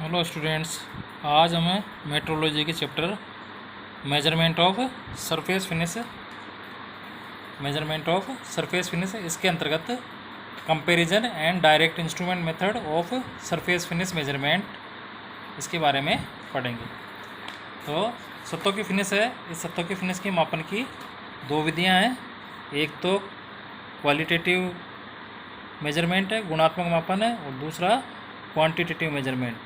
Hello students, आज हमें metrology के chapter measurement of surface finish इसके अंतर्गत comparison and direct instrument method of surface finish measurement इसके बारे में पढ़ेंगे। तो सतहों की फिनिश है, इस सतहों की फिनिश की मापन की दो विधियां हैं। एक तो क्वालिटेटिव मेजरमेंट है, गुणात्मक मापन है, और दूसरा क्वांटिटेटिव मेजरमेंट,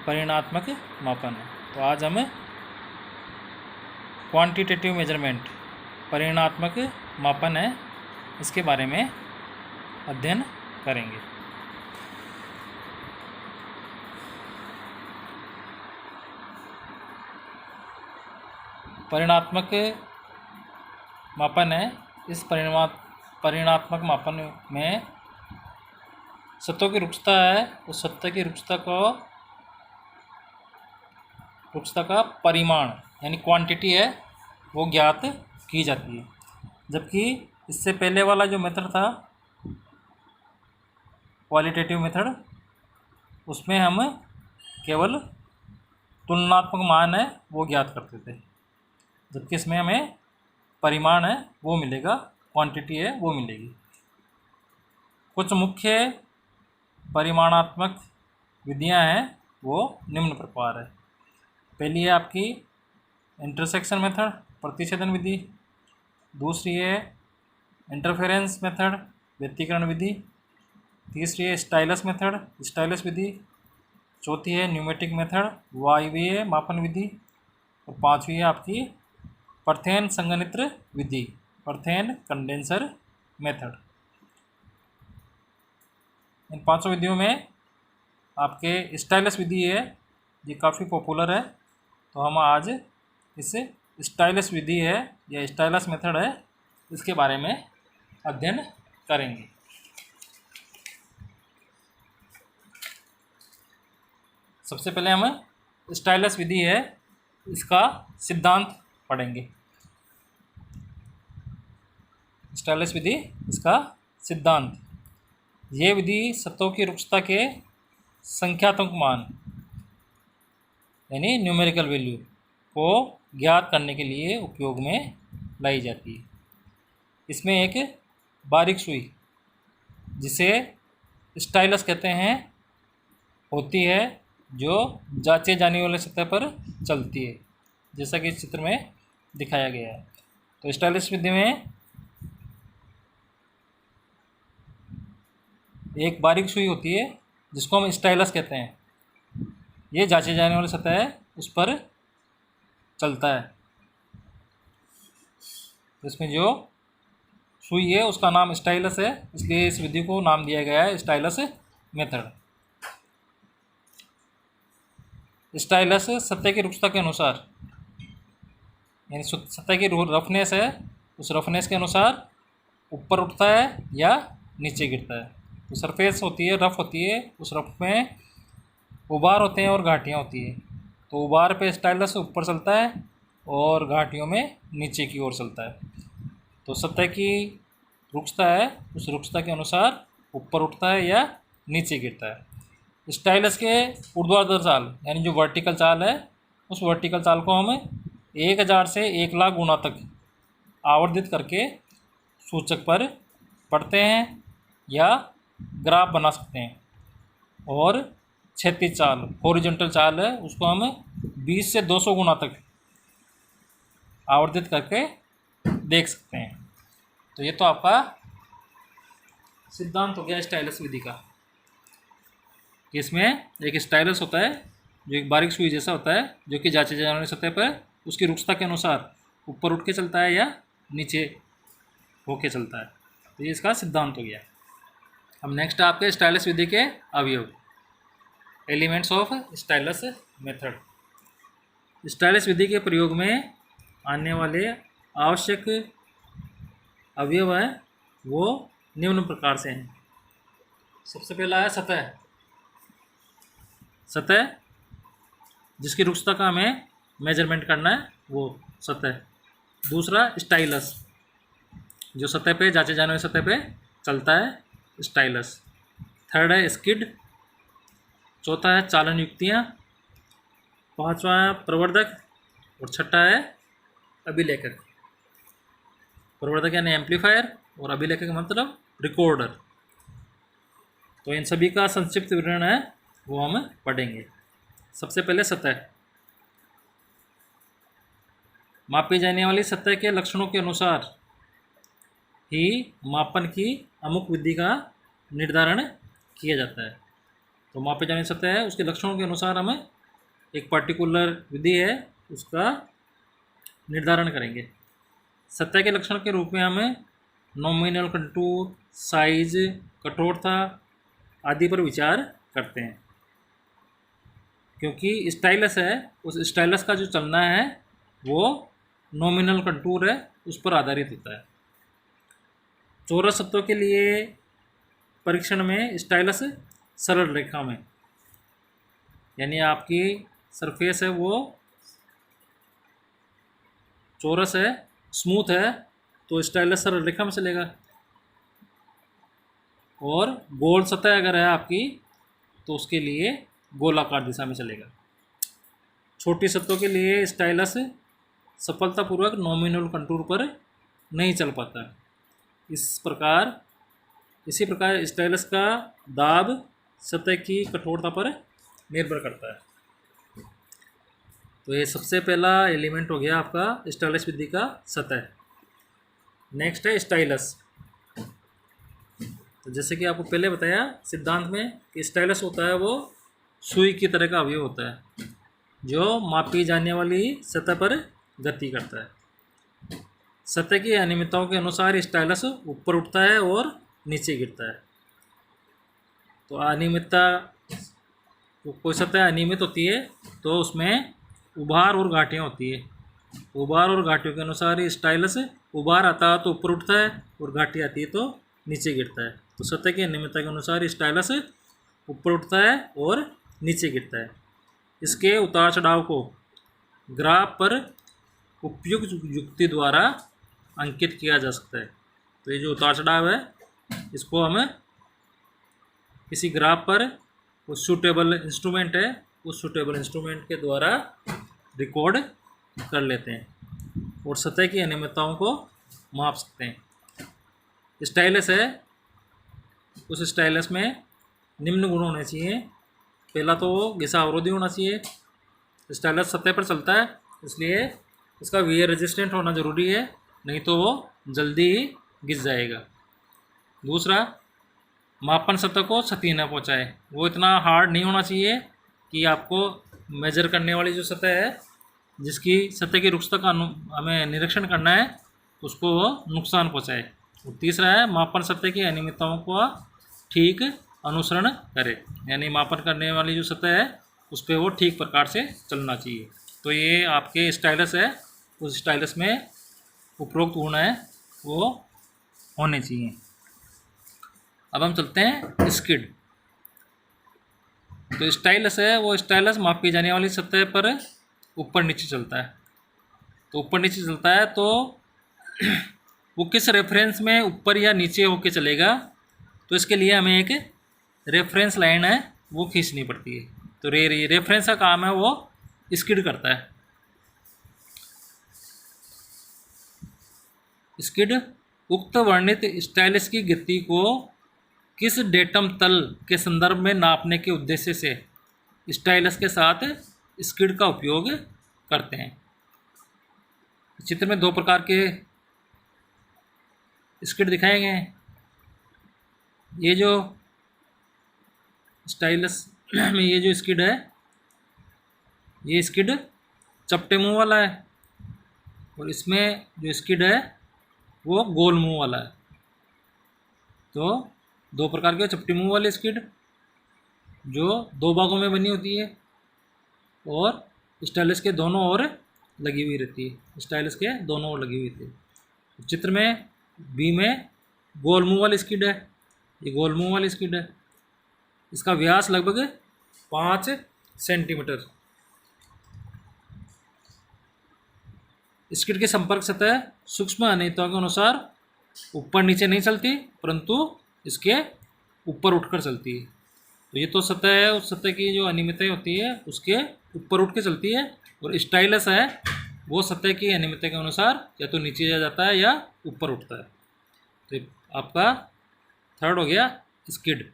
परिमाणात्मक मापन है। तो आज हम क्वांटिटेटिव मेजरमेंट, परिमाणात्मक मापन है, इसके बारे में अध्ययन करेंगे। परिमाणात्मक मापन है, इस परिमाणात्मक मापन में सतहों की रुक्षता है, उस सतह की रुक्षता का परिमाण यानी क्वांटिटी है वो ज्ञात की जाती है। जबकि इससे पहले वाला जो मेथड था क्वालिटेटिव मेथड, उसमें हम केवल तुलनात्मक मान है वो ज्ञात करते थे, जबकि इसमें हमें परिमाण है वो मिलेगा, क्वांटिटी है वो मिलेगी। कुछ मुख्य परिमाणात्मक विधियां हैं वो निम्न प्रकार है। पहली है आपकी इंटरसेक्शन मेथड, प्रतिच्छेदन विधि। दूसरी है इंटरफेरेंस मेथड, व्यतिकरण विधि। तीसरी है स्टाइलस मेथड, स्टाइलस विधि। चौथी है न्यूमेटिक मेथड, वायवीय मापन विधि। और पांचवी है आपकी परथेन संघनित्र विधि, परथेन कंडेंसर मेथड। इन पांचों विधियों में आपके स्टाइलस विधि है, ये काफ़ी पॉपुलर है, तो हम आज इस स्टाइलस विधि है या स्टाइलस मेथड है इसके बारे में अध्ययन करेंगे। सबसे पहले हम स्टाइलस विधि है इसका सिद्धांत पढ़ेंगे। स्टाइलस विधि इसका सिद्धांत, ये विधि सतहों की रुक्षता के संख्यात्मक मान यानी न्यूमेरिकल वैल्यू को ज्ञात करने के लिए उपयोग में लाई जाती है। इसमें एक बारीक सुई, जिसे स्टाइलस कहते हैं, होती है जो जांचे जाने वाले सतह पर चलती है, जैसा कि इस चित्र में दिखाया गया है। तो स्टाइलस विधि में एक बारीक सुई होती है जिसको हम स्टाइलस कहते हैं, ये जांचे जाने वाली सतह है उस पर चलता है। इसमें जो सुई है उसका नाम स्टाइलस है, इसलिए इस विधि को नाम दिया गया है स्टाइलस मेथड। स्टाइलस सतह की रुक्षता के अनुसार यानी सतह की रफनेस है, उस रफनेस के अनुसार ऊपर उठता है या नीचे गिरता है। तो सरफेस होती है, रफ होती है, उस रफ में उभार होते हैं और घाटियाँ होती है। तो उभार पे स्टाइलस ऊपर चलता है और घाटियों में नीचे की ओर चलता है। तो सतह की रुक्षता है, उस रुक्षता के अनुसार ऊपर उठता है या नीचे गिरता है। स्टाइलस के ऊर्ध्वाधर चाल यानी जो वर्टिकल चाल है, उस वर्टिकल चाल को हम 1000 से 1,00,000 गुना तक आवर्धित करके सूचक पर पढ़ते हैं या ग्राफ बना सकते हैं। और क्षैतिज चाल, हॉरिजॉन्टल चाल है, उसको हम 20 से 200 गुना तक आवर्धित करके देख सकते हैं। तो ये तो आपका सिद्धांत हो गया स्टाइलस विधि का। इसमें एक स्टाइलस होता है जो एक बारीक सुई जैसा होता है, जो कि जांचे जाने वाली सतह पर उसकी रुक्षता के अनुसार ऊपर उठ के चलता है या नीचे होके चलता है। तो ये इसका सिद्धांत हो गया। अब नेक्स्ट आपके स्टाइलस विधि के अवयव, elements of stylus method. Stylus विधि के प्रयोग में आने वाले आवश्यक अवयव हैं वो निम्न प्रकार से हैं। सबसे पहला है सतह, सतह जिसकी रुक्षता का हमें मेजरमेंट करना है वो सतह। दूसरा स्टाइलस, जो सतह पे जांचे जाने वाली सतह पे चलता है, स्टाइलस। थर्ड है स्किड, चौथा है चालन युक्तियाँ, पांचवा है प्रवर्धक और छठा है अभिलेखक। प्रवर्धक यानी एम्पलीफायर और अभिलेखक मतलब रिकॉर्डर। तो इन सभी का संक्षिप्त विवरण है वो हम पढ़ेंगे। सबसे पहले सतह। मापी जाने वाली सतह के लक्षणों के अनुसार ही मापन की अमुक विधि का निर्धारण किया जाता है। तो मापी जाने वाली सतह है उसके लक्षणों के अनुसार हमें एक पर्टिकुलर विधि है उसका निर्धारण करेंगे। सतह के लक्षण के रूप में हमें नॉमिनल कंटूर, साइज, कठोरता आदि पर विचार करते हैं। क्योंकि स्टाइलस है उस स्टाइलस का जो चलना है वो नॉमिनल कंटूर है उस पर आधारित होता है। चौरस सतहों के लिए परीक्षण में स्टाइलस सरल रेखा में, यानी आपकी सरफेस है वो चौरस है, स्मूथ है, तो स्टाइलस सरल रेखा में चलेगा। और गोल सतह अगर है आपकी तो उसके लिए गोलाकार दिशा में चलेगा। छोटी सतहों के लिए स्टाइलस सफलतापूर्वक नॉमिनल कंटूर पर नहीं चल पाता। इसी प्रकार स्टाइलस का दाब सतह की कठोरता पर निर्भर करता है। तो ये सबसे पहला एलिमेंट हो गया आपका स्टाइलस विधि का सतह। नेक्स्ट है स्टाइलस। तो जैसे कि आपको पहले बताया सिद्धांत में कि स्टाइलस होता है वो सुई की तरह का अवयव होता है जो मापी जाने वाली सतह पर गति करता है। सतह की अनियमितताओं के अनुसार स्टाइलस ऊपर उठता है और नीचे गिरता है। तो अनियमितता, कोई सतह अनियमित होती है तो उसमें उभार और घाटियाँ होती है। उभार और घाटियों के अनुसार स्टाइलस उभार आता है तो ऊपर उठता है और घाटी आती है तो नीचे गिरता है। तो सतह की अनियमितता के अनुसार स्टाइलस ऊपर उठता है और नीचे गिरता है। इसके उतार चढ़ाव को ग्राफ पर उपयुक्त युक्ति द्वारा अंकित किया जा सकता है। तो ये जो उतार चढ़ाव है इसको हम किसी ग्राफ पर उस सूटेबल इंस्ट्रूमेंट है उस सूटेबल इंस्ट्रूमेंट के द्वारा रिकॉर्ड कर लेते हैं और सतह की अनियमितताओं को माप सकते हैं। स्टाइलस है उस स्टाइलस में निम्न गुण होने चाहिए। पहला तो वो घिसा अवरोधी होना चाहिए। स्टाइलस सतह पर चलता है इसलिए इसका वियर रेजिस्टेंट होना ज़रूरी है, नहीं तो वो जल्दी ही घिस जाएगा। दूसरा, मापन सतह को क्षति न पहुँचाए। वो इतना हार्ड नहीं होना चाहिए कि आपको मेजर करने वाली जो सतह है जिसकी सतह की रुक्षता का हमें निरीक्षण करना है उसको वो नुकसान पहुँचाए। और तीसरा है मापन सतह की अनियमितताओं को ठीक अनुसरण करे, यानी मापन करने वाली जो सतह है उस पर वो ठीक प्रकार से चलना चाहिए। तो ये आपके स्टाइलस है उस स्टाइलस में उपरोक्त गुण है वो होने चाहिए। अब हम चलते हैं स्किड। तो स्टाइलस है वो स्टाइलस मापी जाने वाली सतह पर ऊपर नीचे चलता है। तो ऊपर नीचे चलता है तो वो किस रेफरेंस में ऊपर या नीचे होके चलेगा, तो इसके लिए हमें एक रेफरेंस लाइन है वो खींचनी पड़ती है। तो रेफरेंस का काम है वो स्किड करता है। स्किड उक्त वर्णित स्टाइलस की गति को किस डेटम तल के संदर्भ में नापने के उद्देश्य से स्टाइलस के साथ स्किड का उपयोग करते हैं। चित्र में दो प्रकार के स्किड दिखाए गए हैं। ये जो स्टाइलस में ये जो स्किड है ये स्किड चपटे मुंह वाला है और इसमें जो स्किड है वो गोल मुंह वाला है। तो दो प्रकार के चपटी मुंह वाली स्किड जो दो भागों में बनी होती है और स्टाइलस के दोनों ओर लगी हुई रहती है। स्टाइलस के दोनों ओर लगी हुई थी। चित्र में बी में गोल मुंह वाली स्किड है। ये गोल मुंह वाली स्किड है। इसका व्यास लगभग 5 सेंटीमीटर। स्किड की संपर्क सतह सूक्ष्म अनियमितताओं के अनुसार ऊपर नीचे नहीं चलती परंतु इसके ऊपर उठकर चलती है। तो ये तो सतह है, उस सतह की जो अनियमितताएं होती है उसके ऊपर उठ के चलती है, और स्टाइलस है वो सतह की अनियमितता के अनुसार या तो नीचे जा जाता है या ऊपर उठता है। तो ये आपका थर्ड हो गया स्किड।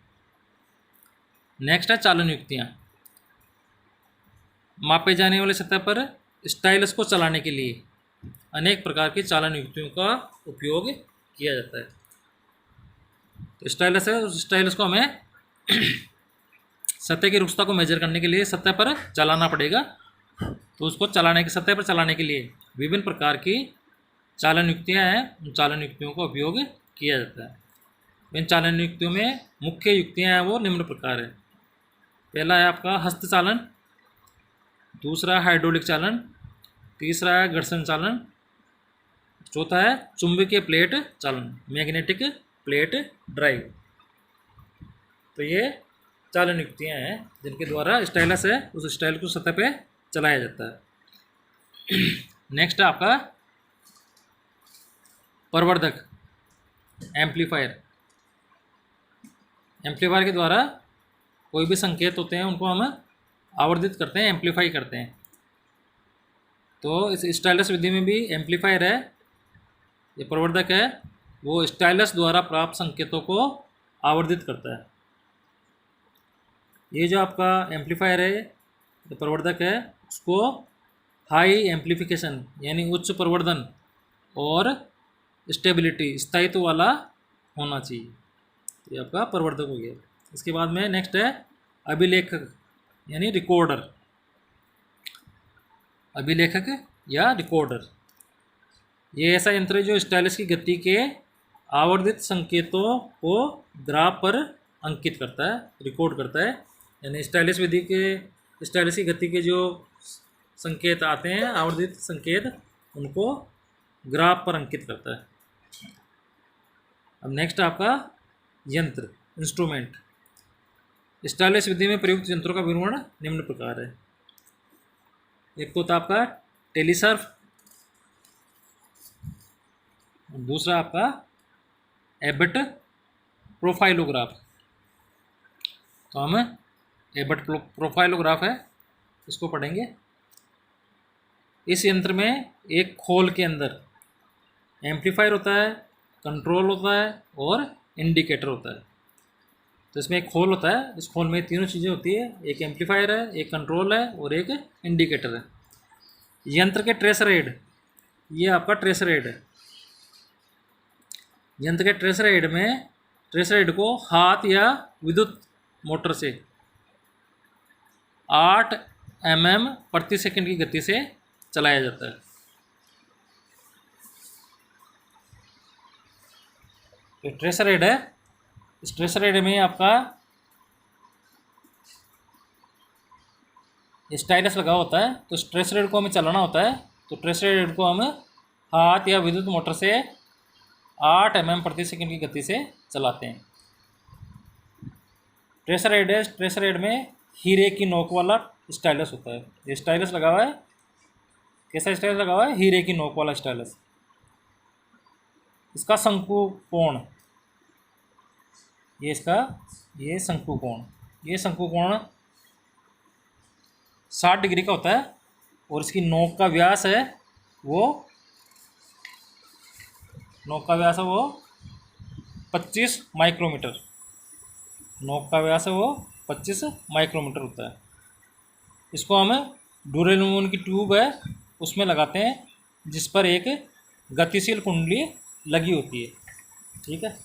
नेक्स्ट है चालन युक्तियाँ। मापे जाने वाले सतह पर स्टाइलस को चलाने के लिए अनेक प्रकार की चालन युक्तियों का उपयोग किया जाता है। तो स्टाइलस है, उस स्टाइलस को हमें सतह की रुक्षता को मेजर करने के लिए सतह पर चलाना पड़ेगा। तो उसको चलाने की सतह पर चलाने के लिए विभिन्न प्रकार की चालन युक्तियाँ हैं, उन चालन युक्तियों का उपयोग किया जाता है। इन चालन युक्तियों में मुख्य युक्तियाँ हैं वो निम्न प्रकार है। पहला है आपका हस्त चालन, दूसरा हाइड्रोलिक चालन, तीसरा है घर्षण चालन, चौथा है चुंबकीय प्लेट चालन, मैग्नेटिक प्लेट ड्राइव। तो ये चालन युक्तियाँ हैं जिनके द्वारा स्टाइलस है उस स्टाइल को सतह पे चलाया जाता है। नेक्स्ट है आपका प्रवर्धक, एम्पलीफायर। एम्पलीफायर के द्वारा कोई भी संकेत होते हैं उनको हम आवर्धित करते हैं, एम्पलीफाई करते हैं। तो इस स्टाइलस विधि में भी एम्पलीफायर है, ये प्रवर्धक है, वो स्टाइलस द्वारा प्राप्त संकेतों को आवर्धित करता है। ये जो आपका एम्पलीफायर है, जो प्रवर्धक है, उसको हाई एम्पलीफिकेशन यानी उच्च प्रवर्धन और स्टेबिलिटी स्थायित्व वाला होना चाहिए। ये आपका प्रवर्धक हो गया। इसके बाद में नेक्स्ट है अभिलेखक यानी रिकॉर्डर। अभिलेखक या रिकॉर्डर ये ऐसा यंत्र है जो स्टाइलस की गति के आवर्धित संकेतों को ग्राफ पर अंकित करता है, रिकॉर्ड करता है। यानी स्टाइलस विधि के स्टाइलस की गति के जो संकेत आते हैं, आवर्धित संकेत, उनको ग्राफ पर अंकित करता है। अब नेक्स्ट आपका यंत्र, इंस्ट्रूमेंट। स्टाइलस विधि में प्रयुक्त यंत्रों का विवरण निम्न प्रकार है। एक तो था आपका टेलीसर्फ, दूसरा आपका एबट प्रोफाइलोग्राफ। तो हम एबट प्रोफाइलोग्राफ है इसको पढ़ेंगे। इस यंत्र में एक खोल के अंदर एम्पलीफायर होता है, कंट्रोल होता है और इंडिकेटर होता है। तो इसमें एक खोल होता है, इस खोल में तीनों चीज़ें होती है, एक एम्पलीफायर है, एक कंट्रोल है और एक इंडिकेटर है। यंत्र के ट्रेसर हेड, ये आपका ट्रेसर हेड है। यंत्र के ट्रेसर हेड में ट्रेसर हेड को हाथ या विद्युत मोटर से 8 mm प्रति सेकंड की गति से चलाया जाता है। ये ट्रेसर हेड है। इस ट्रेसर हेड में आपका स्टाइलस लगा होता है। तो इस ट्रेसर हेड को हमें चलाना होता है, तो ट्रेसर हेड को हम हाथ या विद्युत मोटर से 8 mm प्रति सेकंड की गति से चलाते हैं। ट्रेसर हेड है, ट्रेसर हेड में हीरे की नोक वाला स्टाइलस होता है। ये स्टाइलस लगा हुआ है, कैसा स्टाइलस लगा हुआ है? हीरे की नोक वाला स्टाइलस। इसका शंकु कोण, ये इसका ये शंकु कोण, ये शंकु कोण 60 डिग्री का होता है और इसकी नोक का व्यास है वो 25 माइक्रोमीटर। नोक का व्यास है वो 25 माइक्रोमीटर होता है। इसको हम डुरेलुमोन की ट्यूब है उसमें लगाते हैं, जिस पर एक गतिशील कुंडली लगी होती है। ठीक है,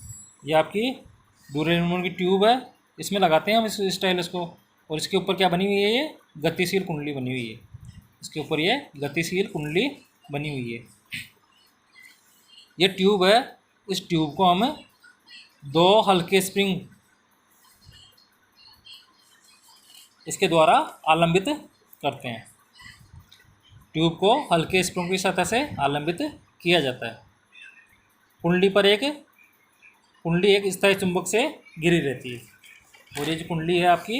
ये आपकी डुरेलुमोन की ट्यूब है, इसमें लगाते हैं हम इस स्टाइलस को, और इसके ऊपर क्या बनी हुई है? ये गतिशील कुंडली बनी हुई है। इसके ऊपर ये गतिशील कुंडली बनी हुई है। ये ट्यूब है, इस ट्यूब को हम 2 हल्के स्प्रिंग इसके द्वारा आलंबित करते हैं। ट्यूब को हल्के स्प्रिंग की सतह से आलंबित किया जाता है। कुंडली पर एक स्थायी चुंबक से घिरी रहती है, और ये जो कुंडली है आपकी,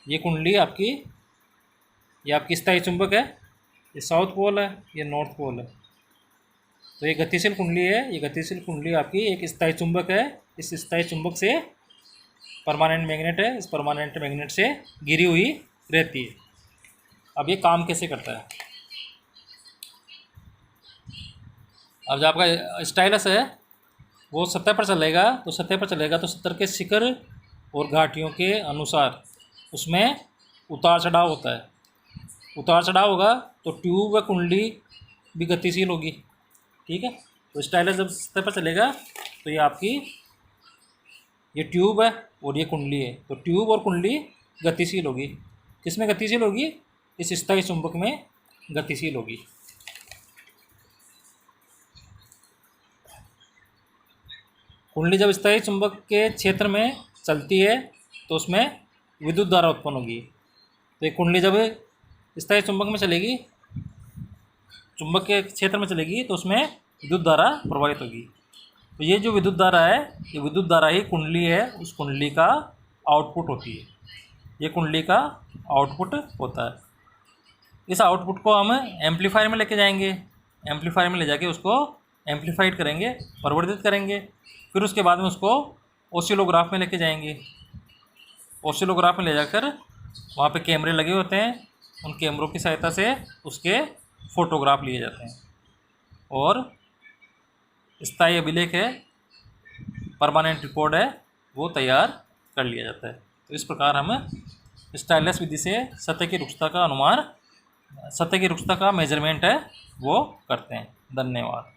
ये कुंडली आपकी, ये आपकी स्थायी चुंबक है। ये साउथ पोल है, ये नॉर्थ पोल है। तो ये गतिशील कुंडली है, ये गतिशील कुंडली आपकी एक स्थायी चुंबक है। इस स्थायी चुंबक से परमानेंट मैग्नेट है, इस परमानेंट मैग्नेट से घिरी हुई रहती है। अब ये काम कैसे करता है? अब जो आपका स्टाइलस है वो सतह पर चलेगा, तो सतह पर चलेगा तो सतह के शिखर और घाटियों के अनुसार उसमें उतार चढ़ाव होता है। उतार चढ़ाव होगा तो ट्यूब व कुंडली भी गतिशील होगी। ठीक है, तो स्टाइलस जब सतह पर चलेगा तो ये आपकी ये ट्यूब है और ये कुंडली है, तो ट्यूब और कुंडली गतिशील होगी। किसमें गतिशील होगी? इस स्थायी चुंबक में गतिशील होगी। कुंडली जब स्थायी चुंबक के क्षेत्र में चलती है तो उसमें विद्युत धारा उत्पन्न होगी। तो ये कुंडली जब स्थायी चुंबक में चलेगी, चुंबक के क्षेत्र में चलेगी, तो उसमें विद्युत धारा प्रवाहित होगी। तो ये जो विद्युत धारा है, ये विद्युत धारा ही कुंडली है, उस कुंडली का आउटपुट होती है। ये कुंडली का आउटपुट होता है। इस आउटपुट को हम एम्पलीफायर में लेके जाएंगे। एम्पलीफायर में ले जाके उसको एम्पलीफाइड करेंगे, परिवर्तित करेंगे। फिर उसके बाद में उसको ओसिलोग्राफ में लेके जाएंगे। ओसिलोग्राफ में ले जाकर वहाँ पे कैमरे लगे होते हैं, उन कैमरों की सहायता से उसके फ़ोटोग्राफ लिए जाते हैं और स्थायी अभिलेख है, परमानेंट रिकॉर्ड है, वो तैयार कर लिया जाता है। तो इस प्रकार हम स्टाइलस विधि से सतह की रुक्षता का अनुमान, सतह की रुक्षता का मेजरमेंट है वो करते हैं। धन्यवाद।